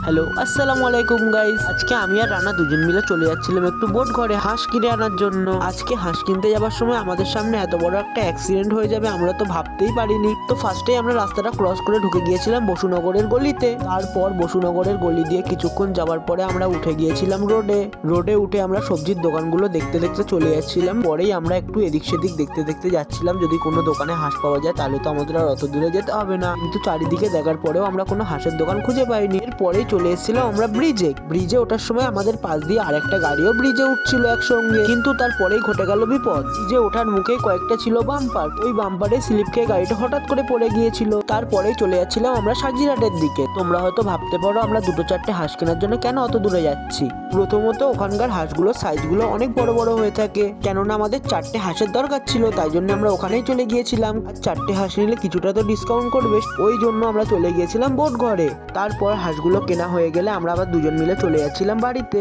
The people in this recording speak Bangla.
হ্যালো আসসালামু আলাইকুম গাইস। আজকে আমি আর রানা দুজন মিলে চলে যাচ্ছিলাম একটু বোট ঘরে হাঁস কিনে আনার জন্য। আজকে হাঁস কিনতে যাবার সময় আমাদের সামনে এত বড় একটা অ্যাক্সিডেন্ট হয়ে যাবে আমরা তো ভাবতেই পারিনি। তো ফার্স্টেই আমরা রাস্তাটা ক্রস করে ঢুকে গিয়েছিলাম বসুনগরের গলিতে। তারপর বসুনগরের গলি দিয়ে কিছুক্ষণ যাওয়ার পরে আমরা উঠে গিয়েছিলাম রোডে উঠে আমরা সবজির দোকানগুলো দেখতে দেখতে চলে যাচ্ছিলাম। পরেই আমরা একটু এদিক সেদিক দেখতে দেখতে যাচ্ছিলাম, যদি কোনো দোকানে হাঁস পাওয়া যায় তাহলে তো আমাদের আর অত দূরে যেতে হবে না। কিন্তু চারিদিকে দেখার পরেও আমরা কোনো হাঁসের দোকান খুঁজে পাইনি। এরপরেই চলে এসেছিলাম আমরা ব্রিজে ওঠার সময় আমাদের পাশ দিয়ে আরেকটা গাড়িও ব্রিজে উঠছিল একসঙ্গে, কিন্তু তারপরেই ঘটে গেল বিপদ। ব্রিজে ওঠার মুখে কয়েকটা ছিল বাম্পার, ওই বাম্পারে স্লিপ খেয়ে গাড়িটা হঠাৎ করে পড়ে গিয়েছিল। তারপরেই চলে যাচ্ছিলাম আমরা সাজিরহাটের দিকে। তোমরা হয়তো ভাবতে পারো আমরা দুটো চারটে হাঁস কেনার জন্য কেন অত দূরে যাচ্ছি। প্রথমত ওখানকার হাঁসগুলোর সাইজগুলো অনেক বড় বড় হয়ে থাকে, কেননা আমাদের চারটে হাঁসের দরকার ছিল, তাই জন্য আমরা ওখানেই চলে গিয়েছিলাম। আর চারটে হাঁস নিলে কিছুটা তো ডিসকাউন্ট করবে, ওই জন্য আমরা চলে গিয়েছিলাম বোট ঘরে। তারপর হাঁসগুলো কেনা হয়ে গেলে আমরা আবার দুজন মিলে চলে যাচ্ছিলাম বাড়িতে।